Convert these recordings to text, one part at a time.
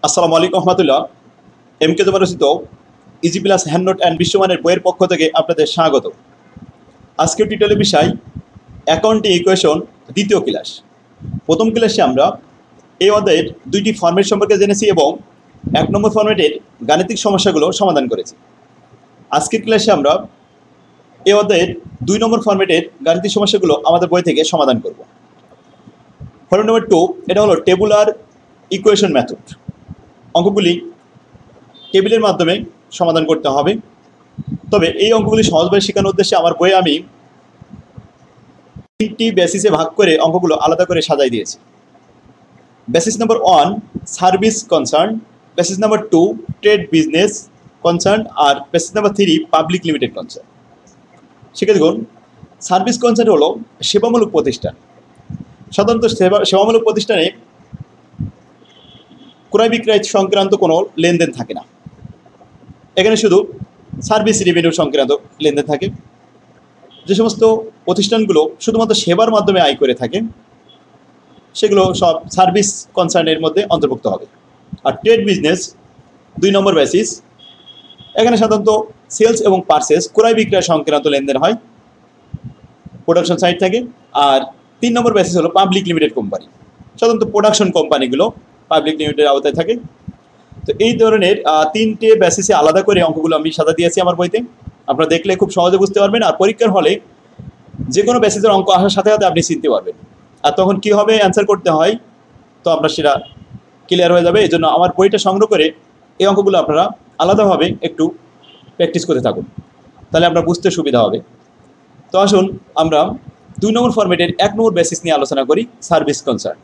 আসসালামু আলাইকুম রহমতুল্লাহ। এমকে তোমার রচিত ইজি প্লাস হ্যান্ডনোট অ্যান্ড বিশ্বমানের বইয়ের পক্ষ থেকে আপনাদের স্বাগত। আজকের টিউটোরিয়ালের বিষয় অ্যাকাউন্টিং ইকুয়েশন দ্বিতীয় ক্লাস। প্রথম ক্লাসে আমরা এই অধ্যায়ের দুইটি ফরম্যাট সম্পর্কে জেনেছি এবং 1 নম্বর ফরম্যাটের গাণিতিক সমস্যাগুলো সমাধান করেছি। আজকের ক্লাসে আমরা এই অধ্যায়ের 2 নম্বর ফরম্যাটের গাণিতিক সমস্যাগুলো আমাদের বই থেকে সমাধান করব। ফরম্যাট নম্বর 2 এটা হলো টেবুলার ইকুয়েশন মেথড। অঙ্কগুলি টেবিলের মাধ্যমে সমাধান করতে হবে। তবে এই অঙ্কগুলি সহজভাবে শেখানোর উদ্দেশ্যে আমার বইয়ে আমি 3টি বেসিসে ভাগ করে অঙ্কগুলো আলাদা করে সাজাই দিয়েছি। Basis number 1 service concern, basis number 2 trade business concern, আর basis number 3 public limited concern. সেক্ষেত্রে দেখুন, সার্ভিস কনসার্ন হলো সেবামূলক প্রতিষ্ঠান। সাধারণত সেবামূলক প্রতিষ্ঠানে ক্রয় বিক্রয় সংক্রান্ত কোনো লেনদেন থাকে না। এখানে শুধু সার্ভিস রেভিনিউ সংক্রান্ত লেনদেন থাকে। যে সমস্ত প্রতিষ্ঠানগুলো শুধুমাত্র সেবার মাধ্যমে আয় করে থাকে সেগুলো সব সার্ভিস কনসার্নের মধ্যে অন্তর্ভুক্ত হবে। আর ট্রেড বিজনেস 2 নম্বর বেসিস, এখানে সাধারণত সেলস এবং পারচেস ক্রয় বিক্রয় সংক্রান্ত লেনদেন হয়, প্রোডাকশন সাইড থাকে। আর 3 নম্বর বেসিস হলো পাবলিক লিমিটেড কোম্পানি। সাধারণত প্রোডাকশন কোম্পানিগুলো পাবলিক লিমিটেড আওতায় থাকে। তো এই ধরনের 3টে বেসিসে আলাদা করে অঙ্কগুলো আমি সাজা দিয়েছি আমার বইতে। আপনারা দেখলে খুব সহজে বুঝতে পারবেন। আর পরীক্ষার হলে যে কোনো বেসিসের অঙ্ক আসার সাথে সাথে আপনি চিনতে পারবেন। আর তখন কীভাবে অ্যান্সার করতে হয় তো আপনার সেটা ক্লিয়ার হয়ে যাবে। এই জন্য আমার বইটা সংগ্রহ করে এই অঙ্কগুলো আপনারা আলাদাভাবে একটু প্র্যাকটিস করতে থাকুন, তাহলে আপনার বুঝতে সুবিধা হবে। তো আসুন আমরা 2 নম্বর ফরম্যাটের 1 নম্বর বেসিস নিয়ে আলোচনা করি, সার্ভিস কনসার্ন।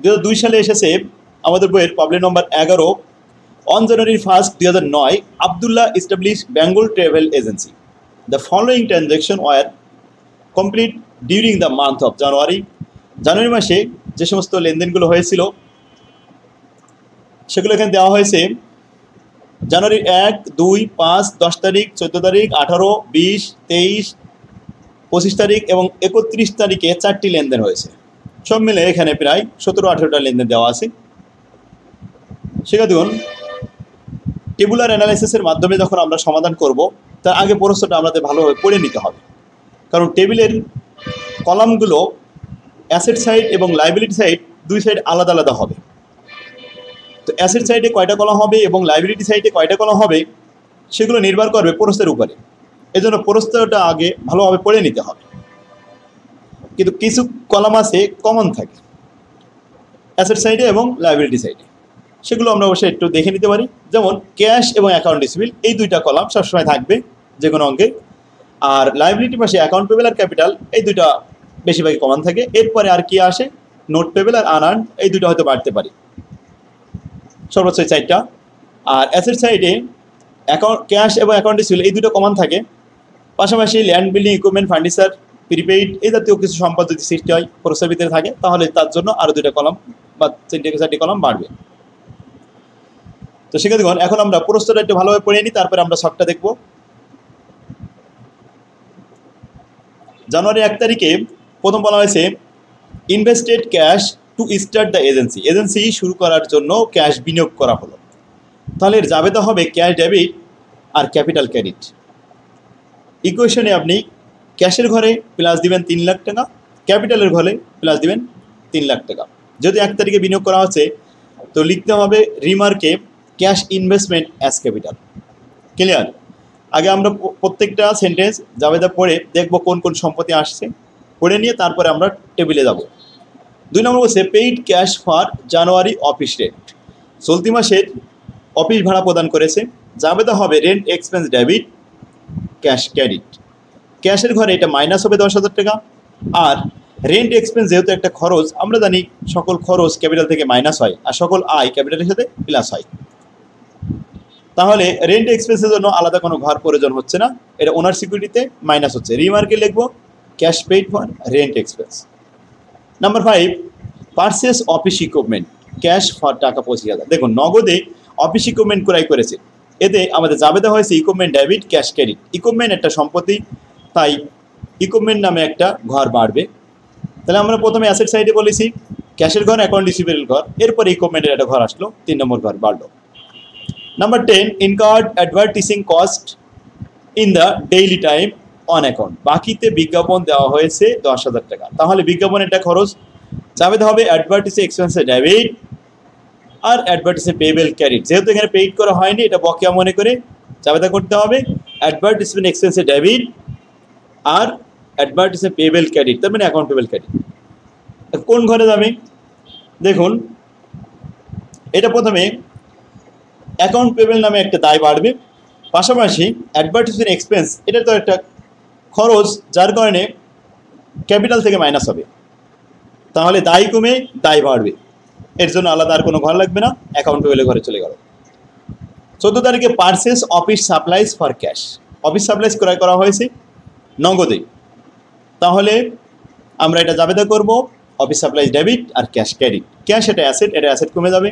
2002 সালে এসেছে আমাদের বইয়ের problem number 11। On January 1, 2009, Abdullah established Bengal Travel Agency. The following transactions were complete during the month of January. জানুয়ারি মাসে যে সমস্ত লেনদেনগুলো হয়েছিল সেগুলো এখানে দেওয়া হয়েছে। জানুয়ারি 1, 2, 5, 10 তারিখ, 14 তারিখ, 18, 20, 23, 25 তারিখ এবং 31 তারিখে 4টি লেনদেন হয়েছে। সব মিলে এখানে প্রায় 17-18টা লেনদেন দেওয়া আছে। সেটা দেখুন, টেবুলার অ্যানালাইসিসের মাধ্যমে যখন আমরা সমাধান করব তার আগে প্রশ্নটা আমাদের ভালোভাবে পড়ে নিতে হবে। কারণ টেবিলের কলামগুলো অ্যাসেট সাইড এবং লাইবিলিটি সাইড 2 সাইড আলাদা আলাদা হবে। তো অ্যাসেট সাইডে কয়টা কলাম হবে এবং লাইবিলিটি সাইডে কয়টা কলাম হবে সেগুলো নির্ভর করবে প্রশ্নের উপরে। এজন্য প্রশ্নটা আগে ভালোভাবে পড়ে নিতে হবে। কিন্তু কিছু কলাম আছে কমন থাকে অ্যাসেট সাইডে এবং লাইবিলিটি সাইডে, সেগুলো আমরা অবশ্যই একটু দেখে নিতে পারি। যেমন ক্যাশ এবং অ্যাকাউন্ট রিসিভেবল, এই 2টা কলাম সবসময় থাকবে যে কোনো অঙ্কে। আর লাইবিলিটি পাশে অ্যাকাউন্ট পেবেল আর ক্যাপিটাল, এই 2টা বেশিরভাগই কমন থাকে। এরপরে আর কি আসে, নোট পেবেল আর আনআর্ন, এই 2টা হয়তো বাড়তে পারি, সর্বোচ্চ 4টা। আর অ্যাসেট সাইডে অ্যাকাউন্ট ক্যাশ এবং অ্যাকাউন্ট রিসিভেবল, এই 2টা কমন থাকে। পাশাপাশি land building equipment furniture prepaid এই জাতীয় কিছু সম্পদ যদি সৃষ্টি হয় প্রশ্নের ভিতরে থাকে তাহলে তার জন্য আরও 2টা কলাম বা 3-4টি কলাম বাড়বে। তো সেক্ষেত্রে এখন আমরা প্রশ্নটা একটু ভালোভাবে পড়ে নিই, তারপরে আমরা শখটা দেখব। জানুয়ারি 1 তারিখে প্রথম বলা হয়েছে invested cash to start the agency. Agency শুরু করার জন্য ক্যাশ বিনিয়োগ করা হলো। তাহলে এর জাবেদা হবে ক্যাশ ডেবিট আর ক্যাপিটাল ক্রেডিট। ইকুয়েশনে আপনি ক্যাশের ঘরে প্লাস দিবেন 3 লাখ টাকা, ক্যাপিটালের ঘরে প্লাস দিবেন 3 লাখ টাকা। যদি 1 তারিখে বিনিয়োগ করা হচ্ছে তো লিখতে হবে রিমার্কে cash investment as capital. Clear? আগে আমরা প্রত্যেকটা সেন্টেন্স জাবেদা পড়ে দেখব কোন কোন সম্পত্তি আসছে, পড়ে নিয়ে তারপরে আমরা টেবিলে যাব। 2 নম্বর বলছে paid cash for January office rent. চলতি মাসের অফিস ভাড়া প্রদান করেছে। জাবেদা হবে rent expense debit cash credit. ক্যাশের ঘরে এটা মাইনাস হবে 10,000 টাকা। আর রেন্ট এক্সপেন্স যেহেতু একটা খরচ, আমরা জানি সকল খরচ ক্যাপিটাল থেকে মাইনাস হয় আর সকল আয় ক্যাপিটালের সাথে প্লাস হয়। তাহলে রেন্ট এক্সপেন্সের জন্য আলাদা কোনো ঘর প্রয়োজন হচ্ছে না, এটা ওনার সিকিউরিটিতে মাইনাস হচ্ছে। রিমার্কে লিখবো cash paid for rent expense. Number 5 purchase office equipment cash for টাকা 25,000। দেখুন, নগদে অফিস ইকুইপমেন্ট ক্রয় করেছে, এতে আমাদের জাবেদা হয়েছে equipment debit cash credit. Equipment একটা সম্পত্তি, তাই ইকুইপমেন্ট নামে একটা ঘর বাড়বে। তাহলে আমরা প্রথমে অ্যাসেট সাইডে বলেছি ক্যাশের ঘর, অ্যাকাউন্ট রিসিভেবল ঘর, এরপরে ইকুইপমেন্টের একটা ঘর আসলো, 3 নম্বর ঘর বাড়লো। Number 10, incurred advertising cost in the daily time on account. বাকিতে বিজ্ঞাপন দেওয়া হয়েছে 10,000 টাকা, তাহলে বিজ্ঞাপনের একটা খরচ যাবে হবে অ্যাডভার্টিসিং এক্সপেন্সে ডেবিট আর অ্যাডভার্টিসে পেয়েবল ক্রেডিট। যেহেতু এখানে পেইড করা হয়নি, এটা বকেয়া মনে করে জাবেদা করতে হবে অ্যাডভার্টিসমেন্ট এক্সপেন্সে ডেবিট আর অ্যাডভার্টিসে পেয়েবল ক্রেডিট, তার মানে অ্যাকাউন্ট পেয়েবল ক্রেডিট। কোন ঘরে যাবে দেখুন, এটা প্রথমে অ্যাকাউন্ট পেয়েবল নামে একটা দায় বাড়বে, পাশাপাশি অ্যাডভার্টিসমেন্ট এক্সপেন্স এটা তো একটা খরচ, যার কারণে ক্যাপিটাল থেকে মাইনাস হবে, তাহলে দায় কমে দায় বাড়বে। এর জন্য আলাদা আর কোনো ঘর লাগবে না, অ্যাকাউন্ট পেয়েবলের ঘরে চলে গেল। 14 তারিখে purchase office supplies for cash. Office supplies ক্রয় করা হয়েছে নগদে, তাহলে আমরা এটা জাবেদা করব অফিস সাপ্লাইজ ডেবিট আর ক্যাশ ক্রেডিট। ক্যাশ এটা অ্যাসেট কমে যাবে,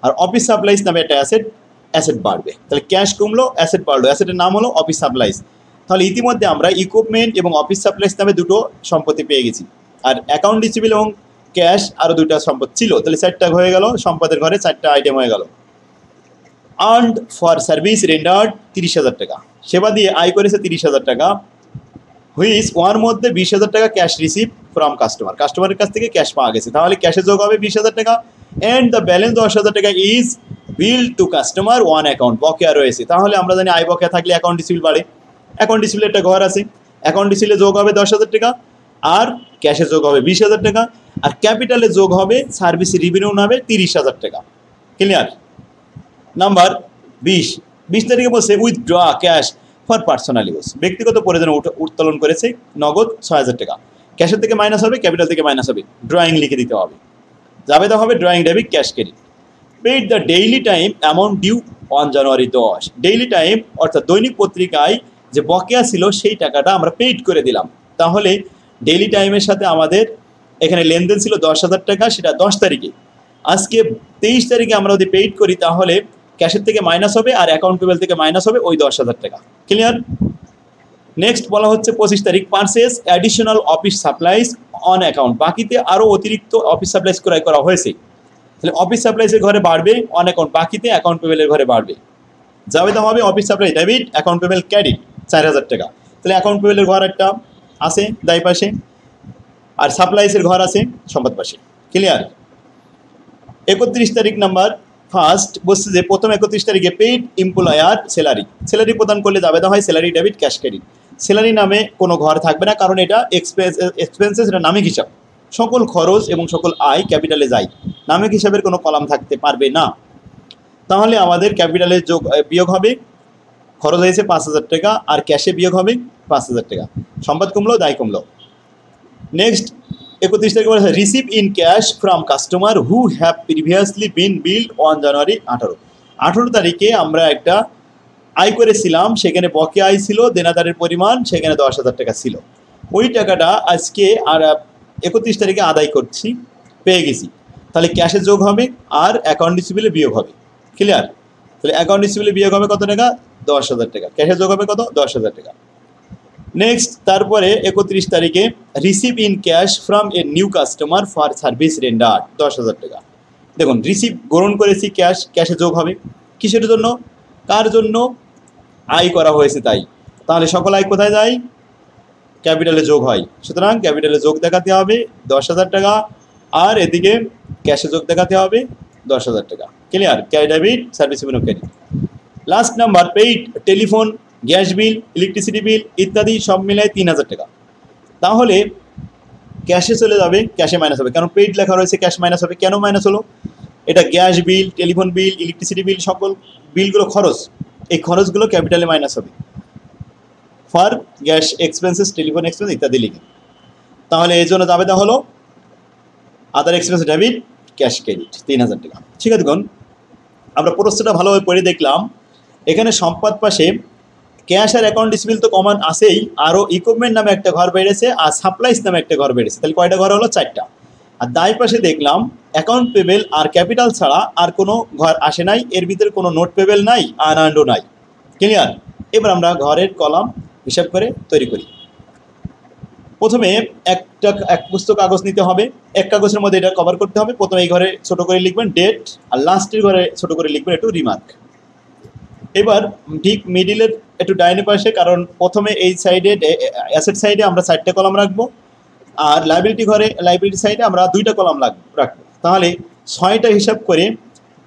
আর অফিস সাপ্লাইজ নামে একটা অ্যাসেট বাড়বে, তাহলে ক্যাশ কমলো অ্যাসেট বাড়লো, অ্যাসেটের নাম হলো অফিস সাপ্লাইজ। তাহলে ইতিমধ্যে আমরা ইকুইপমেন্ট এবং অফিস সাপ্লাইজ নামে দুটো সম্পত্তি পেয়ে গেছি, আর অ্যাকাউন্ট রিসিভেবল এবং ক্যাশ আরও দুইটা সম্পদ ছিল, তাহলে 4টা হয়ে গেল, সম্পদের ঘরে 4টা আইটেম হয়ে গেল। আর্নড ফর সার্ভিস রেন্ডার্ড 30,000 টাকা, সেবা দিয়ে আয় করেছে 30,000 টাকা, হুইচ ওয়ার মধ্যে 20,000 টাকা ক্যাশ রিসিভ ফ্রম কাস্টমার, কাস্টমারের কাছ থেকে ক্যাশ পাওয়া গেছে, তাহলে ক্যাশে যোগ হবে 20,000 টাকা, অ্যান্ড দ্য ব্যালেন্স 10,000 টাকা is bill to customer one account, বকেয়া রয়েছে। তাহলে আমরা জানি আয় বকেয়া থাকলে অ্যাকাউন্ট রিসিভেবল বাড়ে, অ্যাকাউন্ট রিসিভেবল একটা ঘর আছে, অ্যাকাউন্ট রিসিভেবলে যোগ হবে 10,000 টাকা, আর ক্যাশে যোগ হবে 20,000 টাকা, আর ক্যাপিটালে যোগ হবে সার্ভিস রেভিনিউ নামে 30,000 টাকা। ক্লিয়ার? নাম্বার 20 তারিখে বলছে withdraw cash for personal use, ব্যক্তিগত প্রয়োজনে উত্তোলন করেছে নগদ 6,000 টাকা, ক্যাশের থেকে মাইনাস হবে, ক্যাপিটাল থেকে মাইনাস হবে, ড্রয়িং লিখে দিতে হবে, জাবেদা হবে drawing debit cash credit. Paid the daily time amount due on January 10, daily time অর্থাৎ দৈনিক পত্রিকায় যে বকেয়া ছিল সেই টাকাটা আমরা পেইড করে দিলাম, তাহলে ডেইলি টাইমের সাথে আমাদের এখানে লেনদেন ছিল 10,000 টাকা, সেটা 10 তারিখে, আজকে 23 তারিখে আমরা যদি পেইড করি তাহলে ক্যাশের থেকে মাইনাস হবে আর অ্যাকাউন্ট পেয়েবল থেকে মাইনাস হবে ওই 10,000 টাকা। ক্লিয়ার? নেক্সট বলা হচ্ছে 25 তারিখ purchase additional office supplies on account, বাকিতে আরও অতিরিক্ত অফিস সাপ্লাইজ ক্রয় করা হয়েছে, তাহলে অফিস সাপ্লাইজের ঘরে বাড়বে অন অ্যাকাউন্ট, বাকিতে অ্যাকাউন্ট পেয়েবলের ঘরে বাড়বে, জাবেদা হবে office supplies debit account payable credit 4,000 টাকা, তাহলে অ্যাকাউন্ট পেয়েবলের ঘর একটা আছে দায় পাশে, আর সাপ্লাইজের ঘর আছে সম্পদ পাশে। ক্লিয়ার? 31 তারিখ নাম্বার ফার্স্ট বলছে যে প্রথম 31 তারিখে পেইড এমপ্লয়ার স্যালারি প্রদান করলে জাবেদা হয় salary debit cash credit. Salary নামে কোনো ঘর থাকবে না, কারণ এটা এক্সপেন্সেস, এটা নামিক হিসাব, সকল খরচ এবং সকল আয় ক্যাপিটালে যায়, নামিক হিসাবের কোনো কলাম থাকতে পারবে না, তাহলে আমাদের ক্যাপিটালে যোগ বিয়োগ হবে, খরচ হয়েছে 5,000 টাকা আর ক্যাশে বিয়োগ হবে 5,000 টাকা, সম্পদ কমলো দায় কমলো। নেক্সট 31 তারিখে বলা হয় receive in cash from customer who have previously been billed on January 18 তারিখে আমরা একটা আয় করেছিলাম, সেখানে বকেয়া আয় ছিল, দেনাদারের পরিমাণ সেখানে 10,000 টাকা ছিল, ওই টাকাটা আজকে আর 31 তারিখে আদায় করছি, পেয়ে গেছি, তাহলে ক্যাশে যোগ হবে আর অ্যাকাউন্ট রিসিভেবলে বিয়োগ হবে। ক্লিয়ার? তাহলে অ্যাকাউন্ট রিসিভেবলে বিয়োগ হবে কত টাকা? 10,000 টাকা, ক্যাশে যোগ হবে কত? 10,000 টাকা। নেক্সট তারপরে 31 তারিখে receive in cash from a new customer for service rendered 10,000 টাকা। দেখুন রিসিভ গ্রহণ করেছি, ক্যাশে যোগ হবে, কিসের জন্য? কার জন্য? আয় করা হয়েছে তাই, তাহলে সকল আয় কোথায় যায়? ক্যাপিটালে যোগ হয়, সুতরাং ক্যাপিটালে যোগ দেখাতে হবে 10,000 টাকা, আর এদিকে ক্যাশে যোগ দেখাতে হবে 10,000 টাকা। Clear? Cash debit service revenue credit. Last number paid telephone, gas bill, electricity bill ইত্যাদি সব মিলায় 3,000 টাকা, তাহলে ক্যাশে চলে যাবে, ক্যাশে মাইনাস হবে, কারণ পেইড লেখা রয়েছে ক্যাশ মাইনাস হবে। কেন মাইনাস হলো? এটা gas bill, telephone bill, electricity bill, সকল বিলগুলো খরচ, এই খরচগুলো ক্যাপিটালে মাইনাস হবে, for gas expenses, telephone expense ইত্যাদি লিখে, তাহলে এই জন্য জাবেদা হলো আদার এক্সপেন্স ডেবিট ক্যাশ ক্রেডিট 3,000 টাকা। ঠিক আছে, দেখুন আমরা প্রশ্নটা ভালোভাবে পড়ে দেখলাম, এখানে সম্পদ পাশে ক্যাশ আর অ্যাকাউন্ট রিসিভেবল তো কমন আসেই, আরও ইকুইপমেন্ট নামে একটা ঘর বেড়েছে আর সাপ্লাইজ নামে একটা ঘর বেড়েছে, তাহলে কয়টা ঘর হলো? 4টা। আর দায় পাশে দেখলাম অ্যাকাউন্ট পেবেল আর ক্যাপিটাল ছাড়া আর কোনো ঘর আসে নাই, এর ভিতরে কোনো নোট পেবেল নাই, আনআর্নডও নাই। ক্লিয়ার? এবার আমরা ঘরের কলাম হিসাব করে তৈরি করি। প্রথমে এক পুস্তক কাগজ নিতে হবে, এক কাগজের মধ্যে এটা কভার করতে হবে। প্রথমে এই ঘরে ছোট করে লিখবেন ডেট, আর লাস্টের ঘরে ছোট করে লিখবেন একটু রিমার্ক। এবার ঠিক মিডিলের একটু ডাইনে পাশে, কারণ প্রথমে এই সাইডে অ্যাসেট সাইডে আমরা 4টে কলাম রাখবো, আর লাইবিলিটি সাইডে আমরা 2টা কলাম রাখবো। তাহলে 6টা হিসাব করে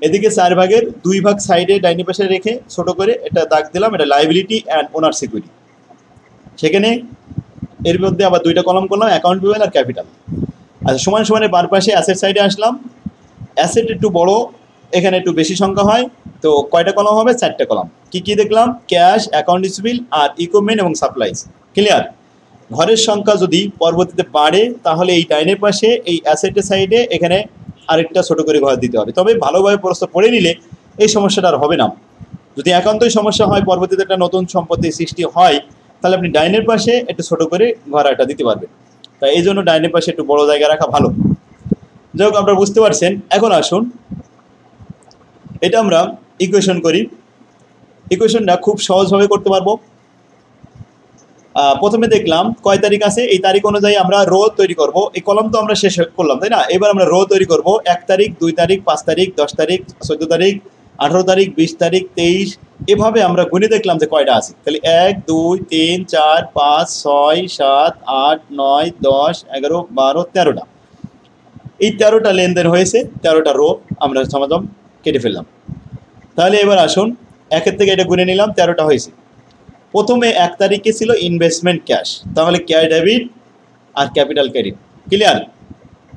এদিকে 4 ভাগের 2 ভাগ সাইডে ডাইনে পাশে রেখে ছোট করে এটা দাগ দিলাম, এটা লাইবিলিটি অ্যান্ড ওনার সিকিউরিটি। সেখানে এর মধ্যে আবার 2টা কলাম করলাম, অ্যাকাউন্ট পেয়েবল আর ক্যাপিটাল। আচ্ছা, সমান সমানে বার পাশে অ্যাসেট সাইডে আসলাম। অ্যাসেট একটু বড়, এখানে একটু বেশি সংখ্যা হয়, তো কয়টা কলাম হবে? 4টে কলাম। কি দেখলাম? ক্যাশ, অ্যাকাউন্ট রিসিভেবল আর ইকুইপমেন্ট এবং সাপ্লাইজ। ক্লিয়ার? ঘরের সংখ্যা যদি পরবর্তীতে বাড়ে তাহলে এই ডাইনের পাশে এই অ্যাসেটের সাইডে এখানে আরেকটা ছোট করে ঘর দিতে হবে। তবে ভালোভাবে প্রশ্ন পড়ে নিলে এই সমস্যাটা আর হবে না। যদি একান্তই সমস্যা হয়, পরবর্তীতে একটা নতুন সম্পত্তি সৃষ্টি হয়, তাহলে আপনি ডাইনের পাশে একটু ছোট করে ঘর একটা দিতে পারবেন। তাই এই জন্য ডাইনের পাশে একটু বড় জায়গা রাখা ভালো। যাই হোক, আপনারা বুঝতে পারছেন। এখন আসুন এটা আমরা ইকুয়েশন করি। ইকুয়েশনটা খুব সহজভাবে করতে পারবো। প্রথমে দেখলাম কয় তারিখ আছে, এই তারিখ অনুযায়ী আমরা রো তৈরি করব। এই কলম তো আমরা শেষ করলাম, তাই না? এবার আমরা রো তৈরি করব। 1 তারিখ, 2 তারিখ, 5 তারিখ, 10 তারিখ, 14 তারিখ, 18 তারিখ, 20 তারিখ, 23, এভাবে আমরা গুনে দেখলাম যে কয়টা আছে। তাহলে 1, 2, 3, 4, 5, 6, 7, 8, 9, 10, 11, 12, 13টা। এই 13টা লেনদেন হয়েছে, 13টা রো আমরা সমাধান কেটে ফেললাম। তাহলে এবার আসুন 1 থেকে এটা গুনে নিলাম, 13টা হয়েছে। প্রথমে 1 তারিখে ছিল ইনভেস্টমেন্ট ক্যাশ, তাহলে ক্যাশ ডেবিট আর ক্যাপিটাল ক্রেডিট। ক্লিয়ার?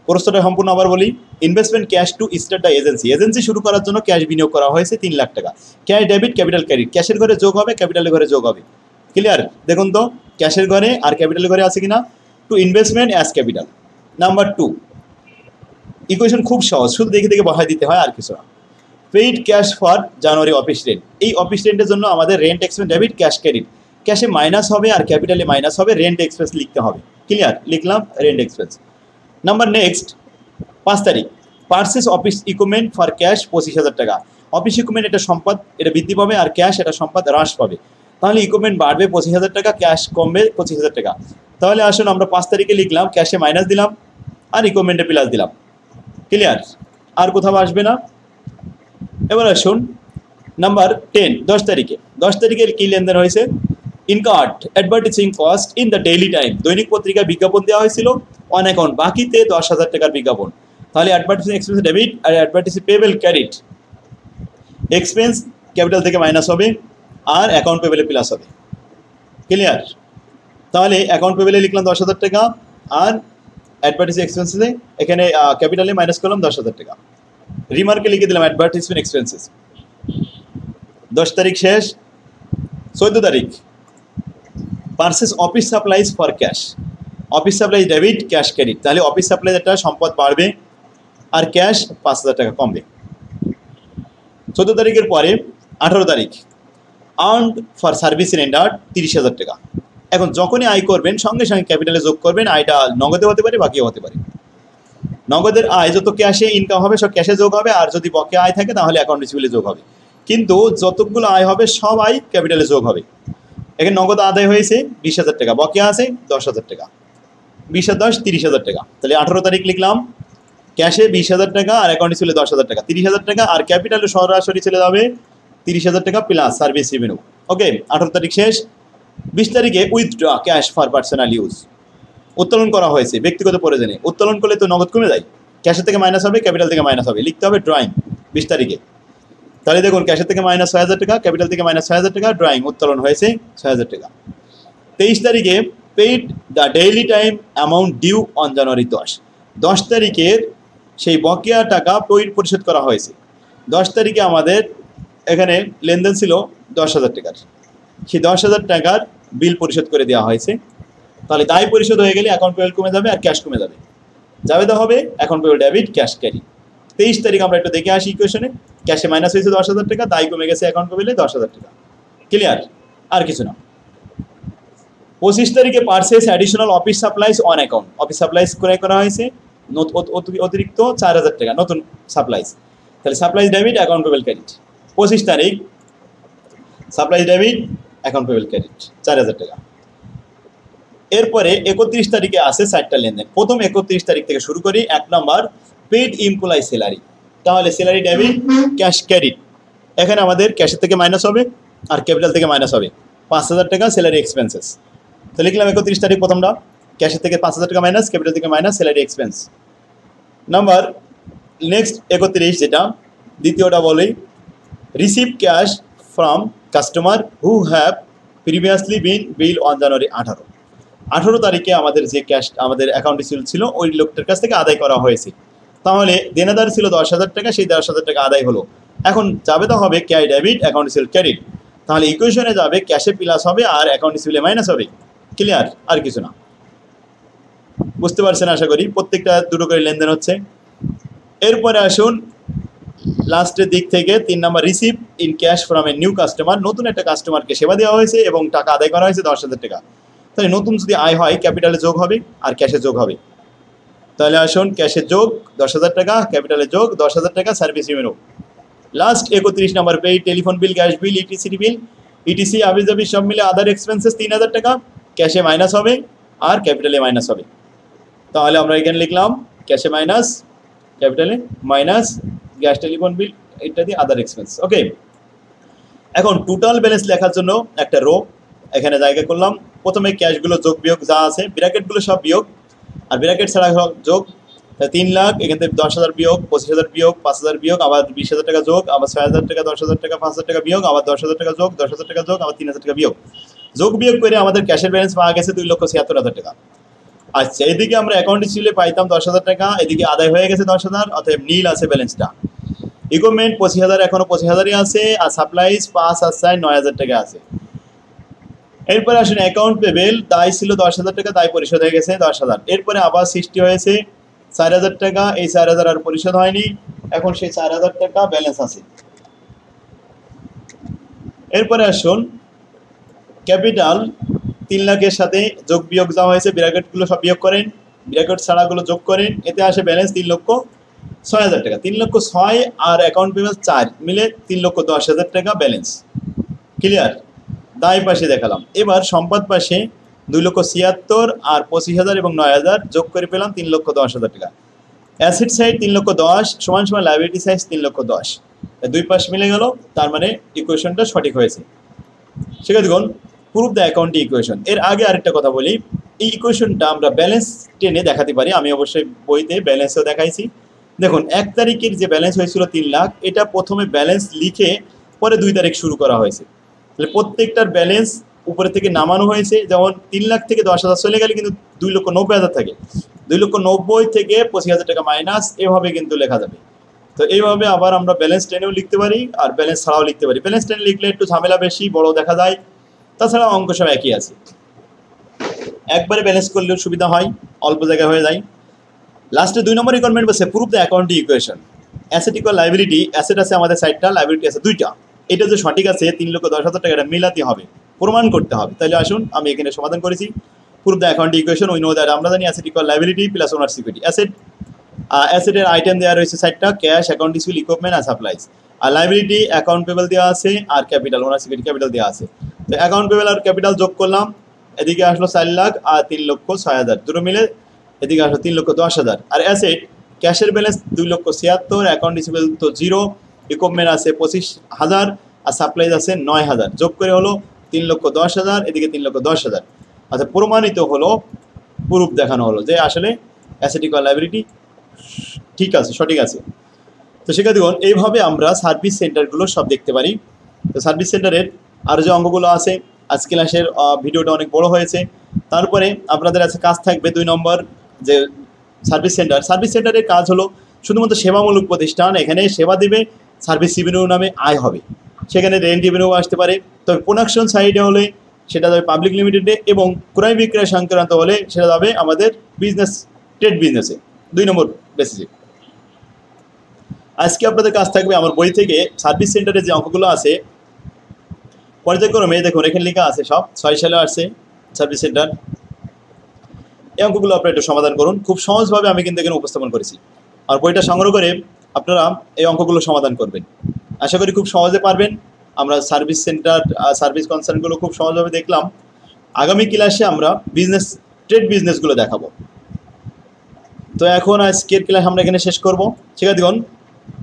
প্রশ্নটা সম্পূর্ণ আবার বলি। Investment cash to start the agency শুরু করার জন্য ক্যাশ বিনিয়োগ করা হয়েছে 3 লাখ টাকা। ক্যাশ ডেবিট, ক্যাপিটাল ক্রেডিট, ক্যাশের ঘরে যোগ হবে, ক্যাপিটালের ঘরে যোগ হবে। ক্লিয়ার? দেখুন তো ক্যাশের ঘরে আর ক্যাপিটালের ঘরে আছে কিনা। Two investment as capital. Number 2, equation খুব সহজ, শুধু দেখে দেখে বসাই দিতে হয়, আর কিছু না। Paid cash for January office rent. এই অফিস রেন্টের জন্য আমাদের rent expense debit, cash credit. ক্যাশে মাইনাস হবে আর ক্যাপিটালে মাইনাস হবে, রেন্ট এক্সপেন্স লিখতে হবে। ক্লিয়ার? লিখলাম রেন্ট এক্সপেন্স। নাম্বার নেক্সট 5 তারিখ, purchase office equipment for cash 25,000 টাকা। অফিস ইকুইপমেন্ট এটা সম্পদ, এটা বৃদ্ধি পাবে, আর ক্যাশ এটা সম্পদ হ্রাস পাবে। তাহলে ইকুইপমেন্ট বাড়বে 25,000 টাকা, ক্যাশ কমবে 25,000 টাকা। তাহলে আসুন আমরা 5 তারিখে লিখলাম, ক্যাশে মাইনাস দিলাম আর ইকুইপমেন্টে প্লাস দিলাম। ক্লিয়ার? আর কোথাও আসবে না। এবার আসুন নাম্বার 10, 10 তারিখে। 10 তারিখের কী লেনদেন হয়েছে? Incurred advertising cost in the daily time. দৈনিক পত্রিকায় বিজ্ঞাপন দেওয়া হয়েছিল অন অ্যাকাউন্ট, বাকিতে 10,000 টাকার বিজ্ঞাপন। তাহলে অ্যাডভার্টাইজিং এক্সপেন্স ডেবিট আর advertising payable credit. Expense capital থেকে মাইনাস হবে আর অ্যাকাউন্ট পেবেলে প্লাস হবে। ক্লিয়ার? তাহলে অ্যাকাউন্ট পেবেলে লিখলাম 10,000 টাকা, আর অ্যাডভার্টাইজিং এক্সপেন্সে এখানে ক্যাপিটালে মাইনাস করলাম 10,000 টাকা। রিমার্কে লিখে দিলাম অ্যাডভার্টাইজমেন্ট এক্সপেন্সেস। 10 তারিখ শেষ। 14 তারিখ purchase office supplies for cash. Office supplies debit, cash credit. তাহলে অফিস সাপ্লাইজ একটা সম্পদ বাড়বে আর ক্যাশ 5,000 টাকা কমবে। 14 তারিখের পরে 18 তারিখ আর্নড ফর সার্ভিস রেন্ডার্ড 30,000 টাকা। এখন যখনই আয় করবেন সঙ্গে সঙ্গে ক্যাপিটালে যোগ করবেন। আয়টা নগদে হতে পারে, বাকিও হতে পারে। নগদের আয় যত ক্যাশে ইনকাম হবে সব ক্যাশে যোগ হবে, আর যদি বকেয়া আয় থাকে তাহলে অ্যাকাউন্ট রিসিভেবলে যোগ হবে। কিন্তু যতগুলো আয় হবে সব আয় ক্যাপিটালে যোগ হবে। এখানে নগদ আদায় হয়েছে 20,000 টাকা, বকেয়া আছে 10,000 টাকা। 20 আর 10 30,000 টাকা। তাহলে 18 তারিখ লিখলাম ক্যাশে 20,000 টাকা আর অ্যাকাউন্টে ছিল 10,000 টাকা, 30,000 টাকা, আর ক্যাপিটালে সরাসরি চলে যাবে 30,000 টাকা প্লাস সার্ভিস রেভিনিউ। ওকে, 18 তারিখ শেষ। 20 তারিখে withdraw cash for personal use. উত্তোলন করা হয়েছে ব্যক্তিগত প্রয়োজনে। উত্তোলন করলে তো নগদ কমে যায়, ক্যাশের থেকে মাইনাস হবে, ক্যাপিটাল থেকে মাইনাস হবে। লিখতে হবে ড্রয়িং 20 তারিখে। তাহলে দেখুন ক্যাশের থেকে মাইনাস 6,000 টাকা, ক্যাপিটাল থেকে মাইনাস 6,000 টাকা, ড্রয়িং উত্তোলন হয়েছে 6,000 টাকা। 23 তারিখে paid the daily time amount due on January 10। 10 তারিখের সেই বকেয়া টাকা পরিশোধ করা হয়েছে। 10 তারিখে আমাদের এখানে লেনদেন ছিল 10,000 টাকার, সেই 10,000 টাকার বিল পরিশোধ করে দেওয়া হয়েছে। তাহলে দায় পরিশোধ হয়ে গেলে অ্যাকাউন্ট পেবল কমে যাবে আর ক্যাশ কমে যাবে। যাবে হবে account payable debit, cash credit. 23 তারিখ আমরা একটু দেখে আসি ইকুয়েশনে। ক্যাশে মাইনাস হয়েছে 10,000 টাকা, দায় কমে গেছে অ্যাকাউন্ট পেবলে 10,000 টাকা। ক্লিয়ার? আর কিছু না। 25 তারিখে purchase additional office supplies on account. Office supplies ক্রয় করা হয়েছে অতিরিক্ত 4,000 টাকা, নতুন সাপ্লাইজ। তাহলে supplies debit, account payable credit. 25 তারিখ supplies debit, account payable credit 4,000 টাকা। এরপরে 31 তারিখে আছে 4টা লেনদেন। প্রথম 31 তারিখ থেকে শুরু করি। 1 নাম্বার পেড এমপ্লয়ি স্যালারি, তাহলে স্যালারি ডেবিট, ক্যাশ ক্রেডিট। এখানে আমাদের ক্যাশের থেকে মাইনাস হবে আর ক্যাপিটাল থেকে মাইনাস হবে 5,000 টাকা স্যালারি এক্সপেন্সেস। তো লিখলাম 31 তারিখ প্রথমটা, ক্যাশের থেকে 5,000 টাকা মাইনাস, ক্যাপিটাল থেকে minus, salary expense. Number next 31 যেটা, দ্বিতীয়টা বলি receive cash from customer who have previously been bill on January 18 তারিখে আমাদের যে ক্যাশ আমাদের অ্যাকাউন্টে ছিল ওই লোকটার কাছ থেকে আদায় করা হয়েছে। তাহলে দেনাদার ছিল 10,000 টাকা, সেই 10,000 টাকা আদায় হলো। এখন যাবে তো হবে cash debit, account receive credit. তাহলে ইকুয়েশনে যাবে ক্যাশে প্লাস হবে আর অ্যাকাউন্ট রিসিভে মাইনাস হবে। ক্লিয়ার? আর কিছু না। বুঝতে পারছেন আশা করি। প্রত্যেকটা দুটো করে লেনদেন হচ্ছে। এরপরে আসুন লাস্টের দিক থেকে 3 number receive in cash from a new customer. নতুন একটা কাস্টমারকে সেবা দেওয়া হয়েছে এবং টাকা আদায় করা হয়েছে 10,000 টাকা। তাহলে নতুন যদি আয় হয় ক্যাপিটালে যোগ হবে আর ক্যাশে যোগ হবে। তাহলে আসুন ক্যাশে যোগ 10,000 টাকা, ক্যাপিটালে যোগ 10,000 টাকা, service revenue. Last 31 number pay telephone bill, gas bill, etc bill, etc আবিজাবি সব মিলে আদার এক্সপেন্সেস 3,000 টাকা, ক্যাশে মাইনাস হবে আর ক্যাপিটালে মাইনাস হবে। তাহলে আমরা এখানে লিখলাম ক্যাশে মাইনাস, ক্যাপিটালে মাইনাস, গ্যাস টেলিফোন বিল ইত্যাদি আদার এক্সপেন্স। ওকে, এখন টোটাল ব্যালেন্স লেখার জন্য একটা রো এখানে জায়গা করলাম। প্রথমে ক্যাশগুলো যোগ বিয়োগ যা আছে, ব্র্যাকেটগুলো সব বিয়োগ আর ব্র্যাকেট ছাড়া যোগ। 3 লাখ, এখান থেকে 10,000 বিয়োগ, 25,000 বিয়োগ, 5,000 বিয়োগ, আবার 20,000 টাকা যোগ, আবার 6,000 টাকা, 10,000 টাকা, 5,000 টাকা বিয়োগ, আবার 10,000 টাকা যোগ, 10,000 টাকা যোগ, আবার 3,000 টাকা বিয়োগ। যোগ বিয়োগ করে আমাদের ক্যাশের ব্যালেন্স পাওয়া গেছে 2,76,000 টাকা। আচ্ছা, এদিকে আমরা অ্যাকাউন্ট রিসিভে পাইতাম 10,000 টাকা, এদিকে আদায় হয়ে গেছে 10,000, অতএব নীল আছে ব্যালেন্সটা। ইকুইপমেন্ট 25,000 এখনো 25,000ই আছে, আর সাপ্লাইজ 5 আর 4 9,000 টাকা আছে। এরপরে আসুন অ্যাকাউন্ট পেবেল, দায় ছিল 10,000 টাকা, দায় পরিশোধ হয়ে গেছে 10,000। এরপরে আবার সৃষ্টি হয়েছে 4,000 টাকা, এই 4,000 আর পরিশোধ হয়নি, এখন সেই 4,000 টাকা ব্যালেন্স আছে। এরপরে আসুন ক্যাপিটাল 3 লাখের সাথে যোগ বিয়োগ যা হয়েছে ব্র্যাকেটগুলো সব বিয়োগ করেন, ব্র্যাকেট ছাড়াগুলো যোগ করেন, এতে আসে ব্যালেন্স 3,06,000 টাকা। 3,06,000 আর অ্যাকাউন্ট পেমেন্ট 4 মিলে 3,10,000 টাকা ব্যালেন্স। ক্লিয়ার? দায় পাশে দেখালাম। এবার সম্পদ পাশে 2,76,000 আর 25,000 এবং 9,000 যোগ করে পেলাম 3,10,000 টাকা। অ্যাসেট সাইড 3,10,000 সমান সমান লাইবিলিটি সাইজ 3,10,000, দুই পাশ মিলে গেল, তার মানে ইকুয়েশনটা সঠিক হয়েছে। সেক্ষেত্রে দেখুন প্রুফ দ্য অ্যাকাউন্ট ইকুয়েশন। এর আগে আরেকটা কথা বলি, এই ইকুয়েশনটা আমরা ব্যালেন্স টেনে দেখাতে পারি। আমি অবশ্যই বইতে ব্যালেন্সও দেখাইছি। দেখুন 1 তারিখের যে ব্যালেন্স হয়েছিল 3 লাখ, এটা প্রথমে ব্যালেন্স লিখে পরে 2 তারিখ শুরু করা হয়েছে। তাহলে প্রত্যেকটার ব্যালেন্স উপরে থেকে নামানো হয়েছে। যেমন 3 লাখ থেকে 10,000 চলে গেলে কিন্তু 2,90,000 থাকে, 2,90,000 থেকে 25,000 টাকা মাইনাস, এভাবে কিন্তু লেখা যাবে। তো এইভাবে আবার আমরা ব্যালেন্স টেনেও লিখতে পারি আর ব্যালেন্স ছাড়াও লিখতে পারি। ব্যালেন্স টেনে লিখলে একটু ঝামেলা বেশি, বড় দেখা যায়, তাছাড়া অঙ্ক সব একই আছে। একবারে ব্যালেন্স করলেও সুবিধা হয়, অল্প জায়গায় হয়ে যায়। লাস্টে 2 নম্বর রিকোয়ারমেন্ট বলছে proof the account equation. Asset equal liability, asset আছে আমাদের সাইডটা, লাইবিলিটি আছে 2টা। এটা যে সঠিক আছে 3,10,000 টাকা, এটা মিলাতে হবে, প্রমাণ করতে হবে। তাহলে আসুন আমি এখানে সমাধান করেছি। Proof the account equation, we know that, আমরা জানি asset equal liability plus owner security. অ্যাসেটের আইটেম দেওয়া রয়েছে 4টা, ক্যাশ, অ্যাকাউন্ট রিসিভেবল, ইকুইপমেন্ট আর সাপ্লাইজ। আর লাইবিলিটি অ্যাকাউন্ট পেবল দেওয়া আছে আর ক্যাপিটাল, ওনার সিকিউরিটি ক্যাপিটাল দেওয়া আছে। তো অ্যাকাউন্ট পেবল আর ক্যাপিটাল যোগ করলাম, এদিকে আসলো 4 লাখ আর 3,06,000, দুটো মিলে এদিকে আসলো 3,10,000। আর অ্যাসেট ক্যাশের ব্যালেন্স 2,76,000, অ্যাকাউন্ট রিসিভেবল তো 0, ইকুইপমেন্ট আছে 25,000 আর সাপ্লাইজ আছে 9,000, যোগ করে হলো 3,10,000, এদিকে 3,10,000। আচ্ছা, প্রমাণিত হলো, প্রুফ দেখানো হলো যে আসলে অ্যাসেট ইকুয়াল লাইবিলিটি ঠিক আছে, সঠিক আছে। তো সেক্ষেত্রে দেখুন এইভাবে আমরা সার্ভিস সেন্টারগুলো সব দেখতে পারি। তো সার্ভিস সেন্টারের আর যে অঙ্কগুলো আছে, আজকে ক্লাসের ভিডিওটা অনেক বড় হয়েছে। তারপরে আপনাদের কাছে কাজ থাকবে 2 নম্বর, যে সার্ভিস সেন্টার। সার্ভিস সেন্টারের কাজ হলো শুধুমাত্র সেবামূলক প্রতিষ্ঠান, এখানে সেবা দেবে, সার্ভিস রেভিনিউ নামে আয় হবে, সেখানে রেন্ট রেভিনিউ আসতে পারে। তবে প্রোডাকশন সাইডে হলে সেটা যাবে পাবলিক লিমিটেডে, এবং ক্রয় বিক্রয় সংক্রান্ত হলে সেটা যাবে আমাদের বিজনেস, ট্রেড বিজনেসে, 2 নম্বর বেসিসে। আজকে আপনাদের কাজ থাকবে আমার বই থেকে সার্ভিস সেন্টারে যে অঙ্কগুলো আছে পর্যায়ক্রমে, দেখুন এখানে লেখা আছে সব, 6 সালে আসছে সার্ভিস সেন্টার। এই অঙ্কগুলো আপনারা একটু সমাধান করুন, খুব সহজভাবে আমি কিন্তু এখানে উপস্থাপন করেছি। আর বইটা সংগ্রহ করে আপনারা এই অঙ্কগুলো সমাধান করবেন, আশা করি খুব সহজে পারবেন। আমরা সার্ভিস সেন্টার, সার্ভিস কনসার্নগুলো খুব সহজভাবে দেখলাম। আগামী ক্লাসে আমরা ট্রেড বিজনেসগুলো দেখাবো। তো এখন আজকের ক্লাস আমরা এখানে শেষ করব। শিক্ষার্থীগণ,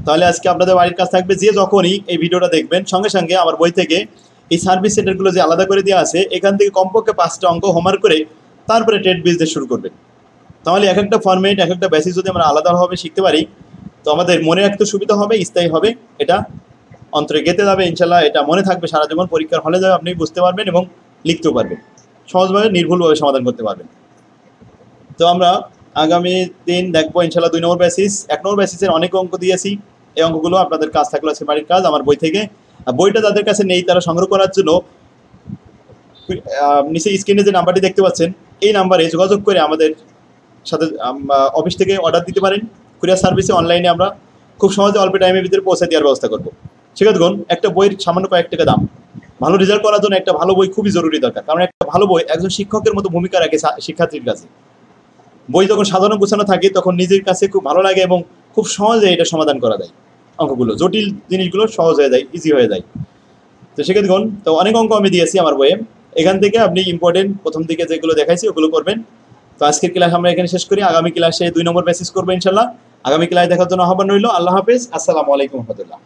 তাহলে আজকে আপনাদের বাড়ির কাজ থাকবে, যে যখনই এই ভিডিওটা দেখবেন সঙ্গে সঙ্গে আমার বই থেকে এই সার্ভিস সেন্টারগুলো যে আলাদা করে দেওয়া আছে এখান থেকে কমপক্ষে 5টা অঙ্ক হোমওয়ার্ক করে তারপরে ট্রেড বিজনেস শুরু করবেন। তাহলে এক একটা ফরম্যাট, এক একটা বেসিস যদি আমরা আলাদাভাবে শিখতে পারি তো আমাদের মনে রাখতে সুবিধা হবে, স্থায়ী হবে, এটা অন্তরে গেঁথে যাবে ইনশাল্লাহ, এটা মনে থাকবে সারা জীবন। পরীক্ষার হলে যাবে আপনি বুঝতে পারবেন এবং লিখতেও পারবেন, সহজভাবে নির্ভুলভাবে সমাধান করতে পারবেন। তো আমরা আগামী দিন দেখবো ইনশাল্লাহ 2 নম্বর বেসিস। 1 নম্বর বেসিসের অনেক অঙ্ক দিয়েছি, এই অঙ্কগুলো আপনাদের কাজ থাকলো আজকে বাড়ির কাজ আমার বই থেকে। বইটা যাদের কাছে নেই তারা সংগ্রহ করার জন্য নিচে স্ক্রিনে যে নাম্বারটি দেখতে পাচ্ছেন এই নাম্বারে যোগাযোগ করে আমাদের সাথে অফিস থেকে অর্ডার দিতে পারেন। কুরিয়ার সার্ভিসে অনলাইনে আমরা খুব সহজে অল্প টাইমের ভিতরে পৌঁছে দেওয়ার ব্যবস্থা করবো। শিক্ষার্থীগণ, একটা বইয়ের সামান্য কয়েক টাকা দাম, ভালো রেজাল্ট করার জন্য একটা ভালো বই খুবই জরুরি দরকার। কারণ একটা ভালো বই একজন শিক্ষকের মতো ভূমিকা রাখে শিক্ষার্থীর কাছে। বই যখন সাজানো গোছানো থাকে তখন নিজের কাছে খুব ভালো লাগে এবং খুব সহজে এটা সমাধান করা যায়। অঙ্কগুলো, জটিল জিনিসগুলো সহজ হয়ে যায়, ইজি হয়ে যায়। তো শিক্ষার্থীগণ, তো অনেক অঙ্ক আমি দিয়েছি আমার বইয়ে, এখান থেকে আপনি ইম্পর্টেন্ট প্রথম দিকে যেগুলো দেখাইছি ওগুলো করবেন। তো আজকের ক্লাস আমরা এখানে শেষ করি, আগামী ক্লাসে 2 নম্বর বেসিস করবো ইনশাল্লাহ। আগামী ক্লাস দেখার জন্য আহ্বান রইল। আল্লাহ হাফেজ, আসসালামু আলাইকুম রহমতুল্লাহ।